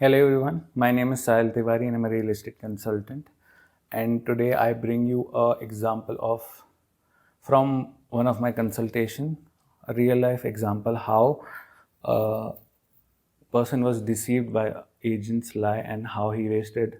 Hello everyone, my name is Sahil and I'm a real estate consultant. And today I bring you a example of from one of my consultation, a real life example how a person was deceived by agent's lie and how he wasted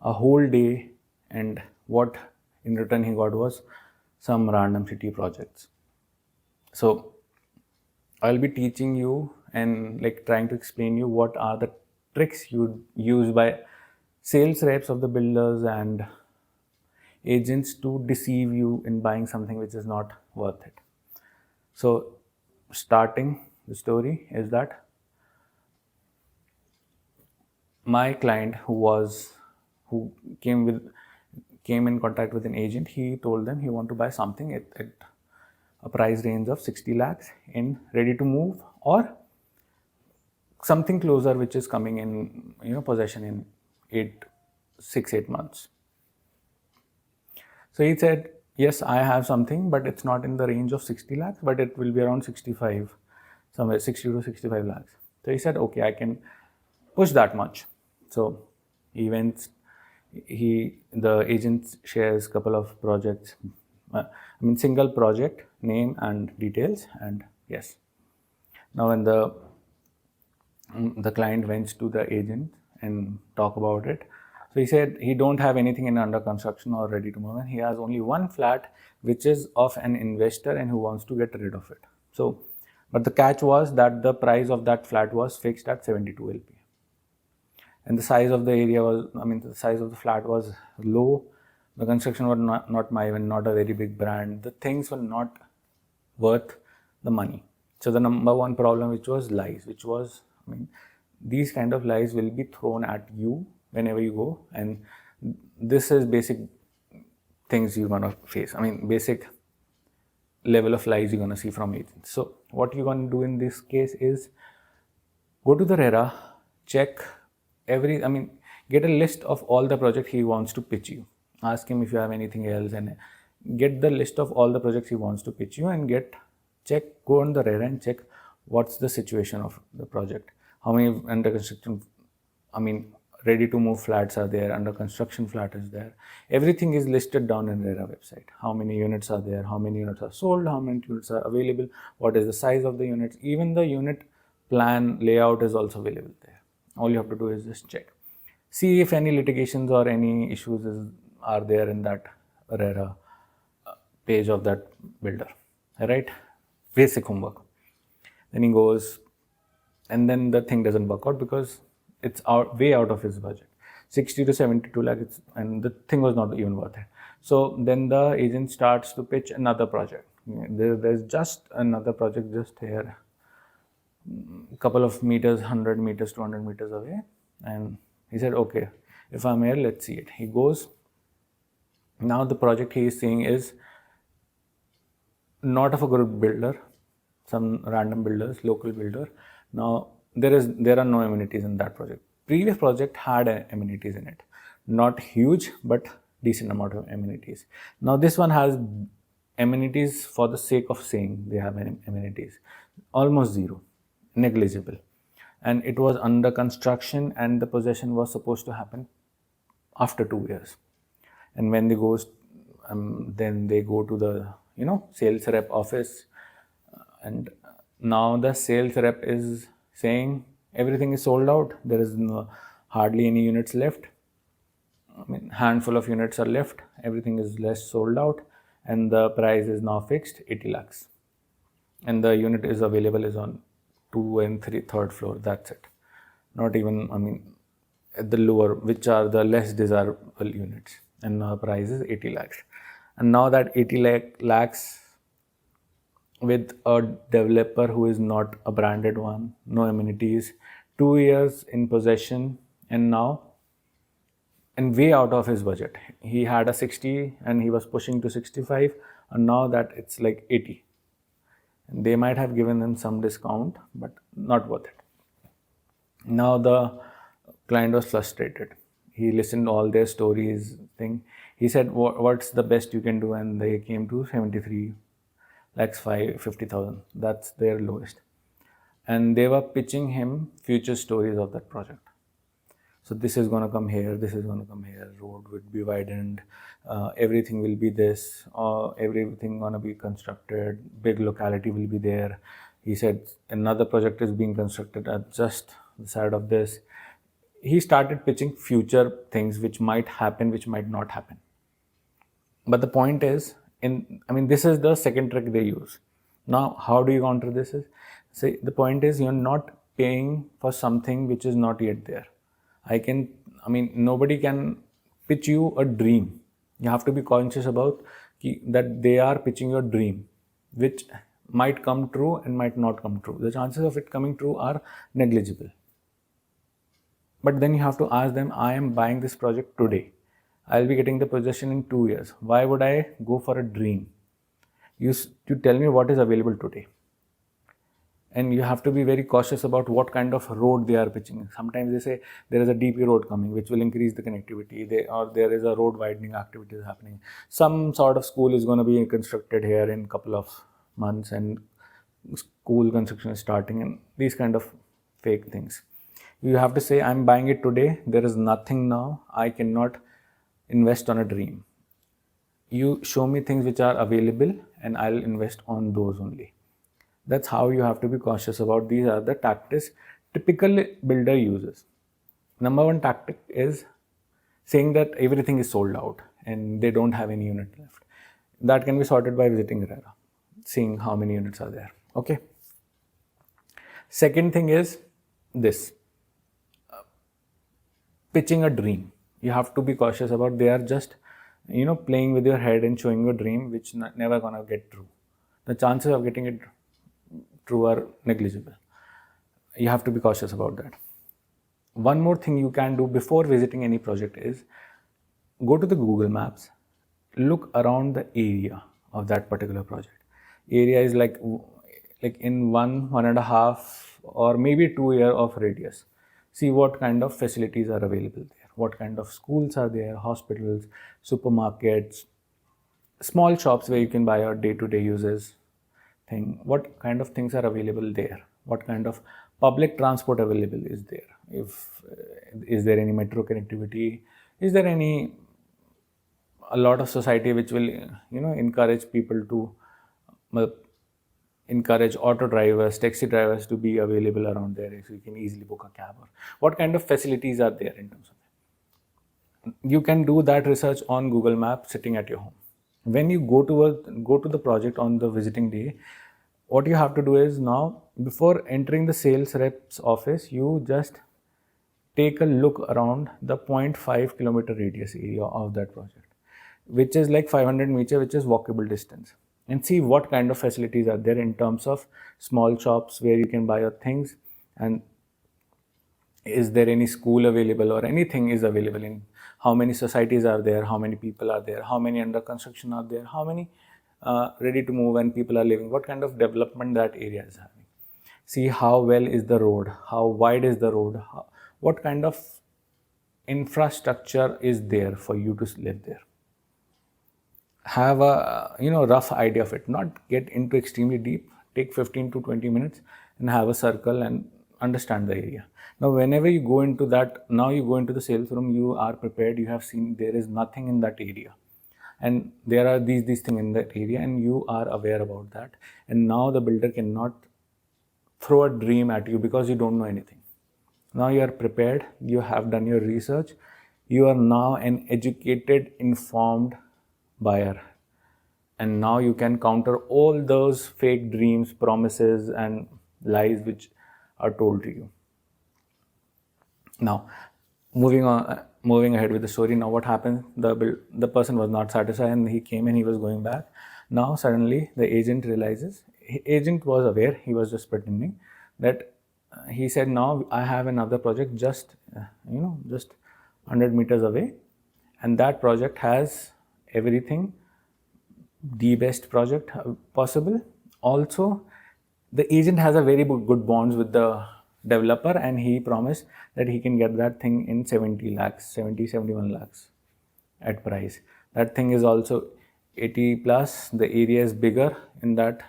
a whole day and what in return he got was some random city projects. So I'll be teaching you and like trying to explain you what are the tricks you use by sales reps of the builders and agents to deceive you in buying something which is not worth it. So starting the story is that my client who came in contact with an agent, he told them he want to buy something at a price range of 60 lakhs in ready to move or something closer which is coming in possession in 8 so he said, yes, I have something, but it's not in the range of 60 lakhs, but it will be around 65, somewhere 60 to 65 lakhs. So he said, okay, I can push that much. So he went, the agent shares couple of projects, single project name and details, and yes. Now when the client went to the agent and talk about it. So he said he don't have anything in under construction or ready to move in. He has only one flat which is of an investor and who wants to get rid of it. So, but the catch was that the price of that flat was fixed at 72 LP. And the size of the area was, the size of the flat was low. The construction was not a very big brand. The things were not worth the money. So the number one problem, which was lies, which was, these kind of lies will be thrown at you whenever you go, and this is basic things you're gonna face. Basic level of lies you're gonna see from agents. So what you're gonna do in this case is go to the RERA, check get a list of all the projects he wants to pitch you. Ask him if you have anything else and get the list of all the projects he wants to pitch you and go on the RERA and check what's the situation of the project. How many under construction, ready to move flats are there, under construction flat is there. Everything is listed down in RERA website. How many units are there, how many units are sold, how many units are available, what is the size of the units, even the unit plan layout is also available there. All you have to do is just check. See if any litigations or any issues are there in that RERA page of that builder. Right? Basic homework. Then he goes, and then the thing doesn't work out because it's way out of his budget. 60 to 72 lakhs, and the thing was not even worth it. So then the agent starts to pitch another project. There's just another project just here, a couple of meters, 100 meters, 200 meters away. And he said, okay, if I'm here, let's see it. He goes. Now the project he is seeing is not of a good builder, some random builders, local builder. Now there are no amenities in that project. Previous project had amenities in it, not huge but decent amount of amenities. Now this one has amenities for the sake of saying they have amenities, almost zero, negligible, and it was under construction and the possession was supposed to happen after 2 years. And when they goes, then they go to the sales rep office, and now the sales rep is saying everything is sold out. There is hardly any units left. Handful of units are left. Everything is less sold out, and the price is now fixed 80 lakhs. And the unit is available is on 2 and 3rd floor. That's it. Not even at the lower, which are the less desirable units, and the price is 80 lakhs. And now that 80 lakhs with a developer who is not a branded one, no amenities, 2 years in possession, and now and way out of his budget. He had a 60 and he was pushing to 65, and now that it's like 80. And they might have given him some discount, but not worth it. Now the client was frustrated. He listened to all their stories thing. He said, what's the best you can do? And they came to 73 lakhs 50,000. That's their lowest. And they were pitching him future stories of that project. So this is going to come here, this is going to come here, road would be widened, everything will be this, everything going to be constructed, big locality will be there. He said another project is being constructed at just the side of this. He started pitching future things which might happen, which might not happen. But the point is, this is the second trick they use. Now, how do you counter this? The point is, you're not paying for something which is not yet there. Nobody can pitch you a dream. You have to be conscious about that they are pitching your dream, which might come true and might not come true. The chances of it coming true are negligible. But then you have to ask them, I am buying this project today. I'll be getting the possession in 2 years. Why would I go for a dream? You tell me what is available today. And you have to be very cautious about what kind of road they are pitching. Sometimes they say there is a DP road coming which will increase the connectivity, or there is a road widening activities happening. Some sort of school is going to be constructed here in a couple of months, and school construction is starting, and these kind of fake things. You have to say, I'm buying it today. There is nothing now. I cannot invest on a dream. You show me things which are available and I'll invest on those only. That's how you have to be cautious about. These are the tactics typical builder uses. Number one tactic is saying that everything is sold out and they don't have any unit left. That can be sorted by visiting RERA, seeing how many units are there. Okay. Second thing is this, pitching a dream. You have to be cautious about. They are just playing with your head and showing you a dream which never gonna get true. The chances of getting it true are negligible. You have to be cautious about that. One more thing you can do before visiting any project is go to the Google Maps, look around the area of that particular project. Area is like in 1.5 or maybe 2 year of radius. See what kind of facilities are available there, what kind of schools are there, hospitals, supermarkets, small shops where you can buy your day-to-day uses thing. What kind of things are available there? What kind of public transport available is there? Is there any metro connectivity? Is there a lot of society which will encourage people to encourage auto drivers, taxi drivers to be available around there, so you can easily book a cab? Or what kind of facilities are there in terms of that? You can do that research on Google Maps sitting at your home. When you go to the project on the visiting day, what you have to do is, now before entering the sales rep's office, you just take a look around the 0.5 kilometer radius area of that project, which is like 500 meters, which is walkable distance, and see what kind of facilities are there in terms of small shops where you can buy your things, and is there any school available or anything is available, in how many societies are there, how many people are there, how many under construction are there, how many ready to move and people are living, what kind of development that area is having. See how well is the road, how wide is the road, what kind of infrastructure is there for you to live there. Have a rough idea of it, not get into extremely deep. Take 15 to 20 minutes and have a circle and understand the area. Now whenever you go into that, now you go into the sales room, you are prepared, you have seen there is nothing in that area and there are these things in that area, and you are aware about that, and now the builder cannot throw a dream at you because you don't know anything. Now you are prepared, you have done your research, you are now an educated, informed buyer, and now you can counter all those fake dreams, promises and lies which are told to you. Now moving ahead with the story. Now what happened, the person was not satisfied and he came and he was going back. Now suddenly the agent realizes, agent was aware, he was just pretending that he said, now I have another project just 100 meters away, and that project has everything, the best project possible. Also the agent has a very good bonds with the developer, and he promised that he can get that thing in 71 lakhs at price. That thing is also 80 plus, the area is bigger in that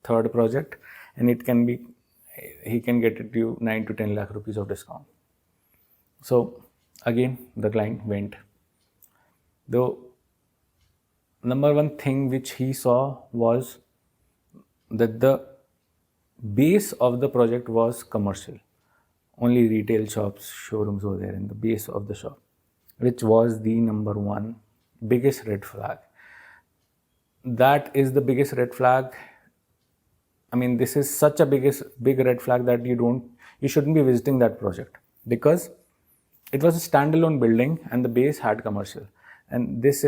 third project, and he can get it to 9 to 10 lakh rupees of discount. So Again, the client went. The number one thing which he saw was that the base of the project was commercial. Only retail shops, showrooms were there in the base of the shop, which was the number one biggest red flag. That is the biggest red flag. I mean, this is such a big red flag that you shouldn't be visiting that project, because it was a standalone building and the base had commercial. And this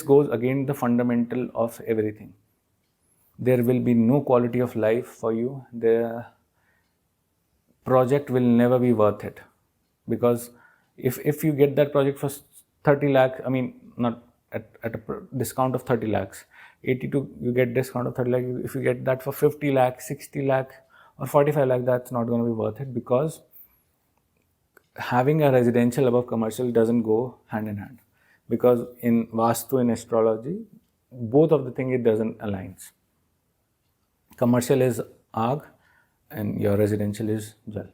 goes against the fundamental of everything. There will be no quality of life for you. The project will never be worth it, because if you get that project for 30 lakhs, I mean, not at a discount of 30 lakhs, 82 you get discount of 30 lakhs. If you get that for 50 lakhs, 60 lakhs or 45 lakhs, that's not going to be worth it, because having a residential above commercial doesn't go hand in hand, because in Vastu, in astrology, both of the thing, it doesn't aligns. Commercial is Aag and your residential is Jal,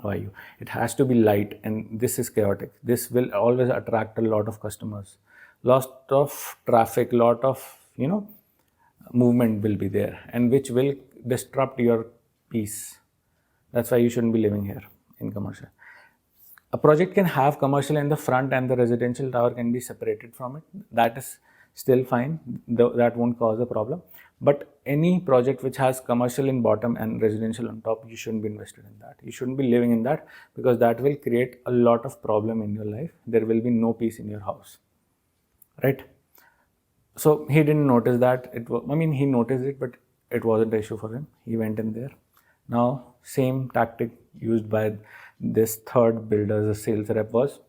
Vayu. It has to be light, and this is chaotic. This will always attract a lot of customers. Lot of traffic, lot of, movement will be there, and which will disrupt your peace. That's why you shouldn't be living here in commercial. A project can have commercial in the front and the residential tower can be separated from it. That is still fine. That won't cause a problem. But any project which has commercial in bottom and residential on top, you shouldn't be invested in that. You shouldn't be living in that, because that will create a lot of problem in your life. There will be no peace in your house, right? So he didn't notice that. He noticed it, but it wasn't an issue for him. He went in there. Now, same tactic used by this third builder, the sales rep, was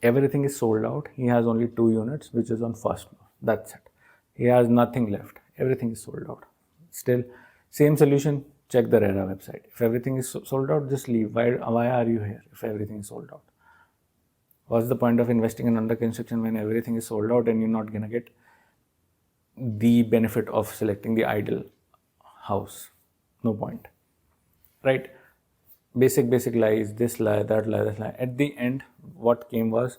everything is sold out. He has only 2 units, which is on first floor. That's it. He has nothing left. Everything is sold out. Still, same solution. Check the RERA website. If everything is sold out, just leave. Why are you here if everything is sold out? What's the point of investing in under construction when everything is sold out and you're not going to get the benefit of selecting the ideal house? No point, right? Basic lies, this lie, that lie, that lie. At the end, what came was,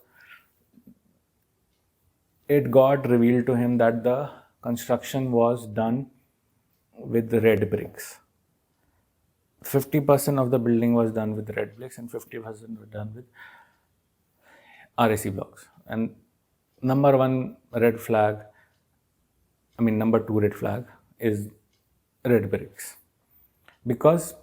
it got revealed to him that the construction was done with the red bricks. 50% of the building was done with red bricks and 50% was done with RAC blocks. And number two red flag is red bricks, because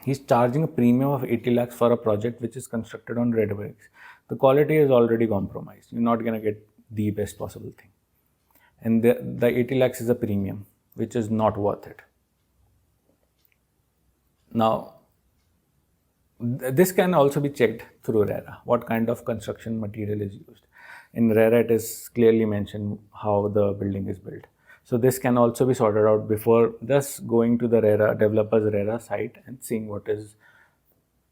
he's charging a premium of 80 lakhs for a project which is constructed on red bricks. The quality is already compromised. You're not going to get the best possible thing. And the 80 lakhs is a premium, which is not worth it. Now, this can also be checked through RERA, what kind of construction material is used. In RERA, it is clearly mentioned how the building is built. So this can also be sorted out before just going to the RERA, developer's RERA site and seeing what is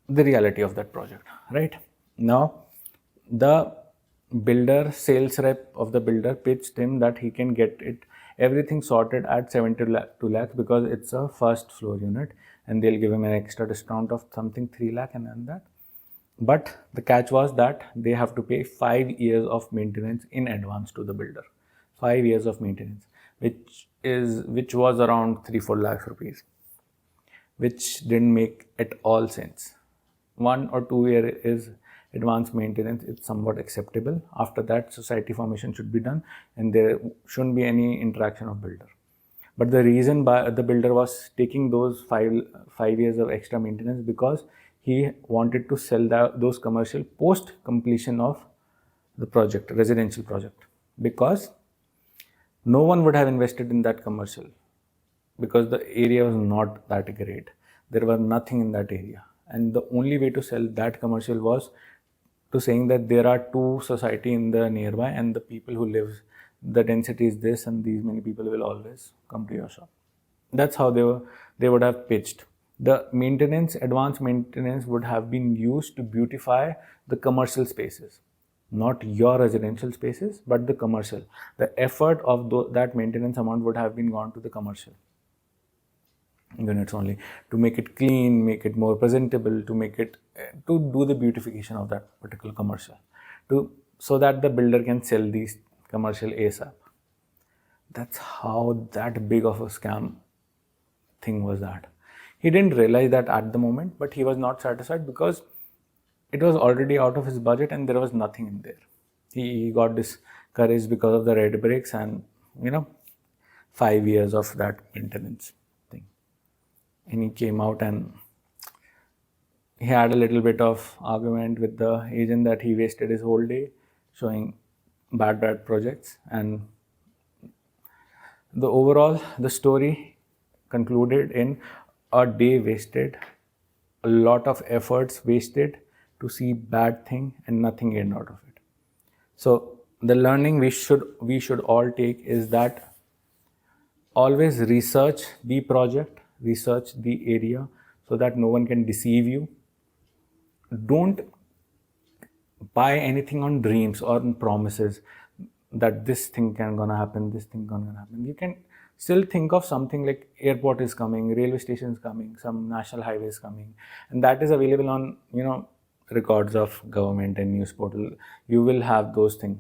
the reality of that project, right? Now, the builder, sales rep of the builder pitched him that he can get everything sorted at 72 lakhs because it's a first floor unit, and they'll give him an extra discount of something 3 lakh and then that. But the catch was that they have to pay 5 years of maintenance in advance to the builder. 5 years of maintenance, which was around 3-4 lakh rupees, which didn't make at all sense. 1 or 2 year is advanced maintenance, it's somewhat acceptable. After that, society formation should be done and there shouldn't be any interaction of builder. But the reason the builder was taking those 5 years of extra maintenance, because he wanted to sell those commercial post completion of the project, residential project, because no one would have invested in that commercial because the area was not that great. There was nothing in that area, and the only way to sell that commercial was to saying that there are 2 society in the nearby and the people who live, the density is this and these many people will always come to your shop. That's how they would have pitched. The maintenance, advanced maintenance would have been used to beautify the commercial spaces, not your residential spaces, but the commercial. The effort of that maintenance amount would have been gone to the commercial. units only, to make it clean, make it more presentable, to make it to do the beautification of that particular commercial, to so that the builder can sell these commercial ASAP. That's how that big of a scam thing was that. He didn't realize that at the moment, but he was not satisfied because it was already out of his budget and there was nothing in there. He got this courage because of the red bricks and 5 years of that maintenance thing. And he came out and he had a little bit of argument with the agent that he wasted his whole day showing bad projects. And the story concluded in a day wasted, a lot of efforts wasted to see bad thing and nothing gained out of it. So the learning we should all take is that always research the project, research the area so that no one can deceive you. Don't buy anything on dreams or on promises that this thing can gonna happen, this thing gonna happen. You can still think of something like airport is coming, railway station is coming, some national highway is coming, and that is available on records of government and news portal. You will have those things,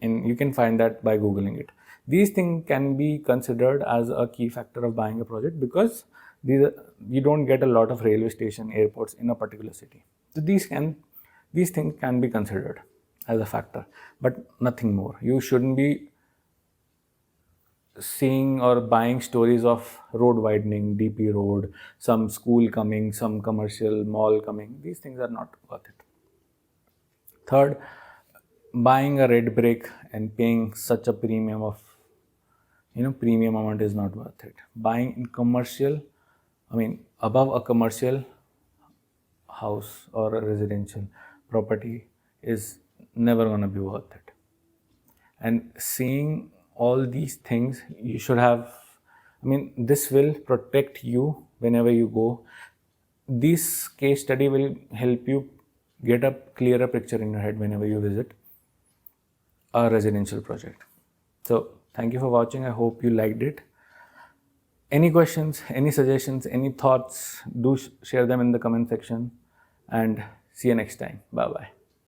and you can find that by googling it. These things can be considered as a key factor of buying a project because you don't get a lot of railway station, airports in a particular city. So these things can be considered as a factor, but nothing more. You shouldn't be seeing or buying stories of road widening, DP road, some school coming, some commercial mall coming. These things are not worth it. Third, buying a red brick and paying such a premium amount is not worth it. Buying in commercial, above a commercial house or a residential property is never going to be worth it. And seeing all these things, you should have, this will protect you whenever you go. This case study will help you get a clearer picture in your head whenever you visit a residential project. So thank you for watching. I hope you liked it. Any questions, any suggestions, any thoughts, do share them in the comment section, and see you next time. Bye bye.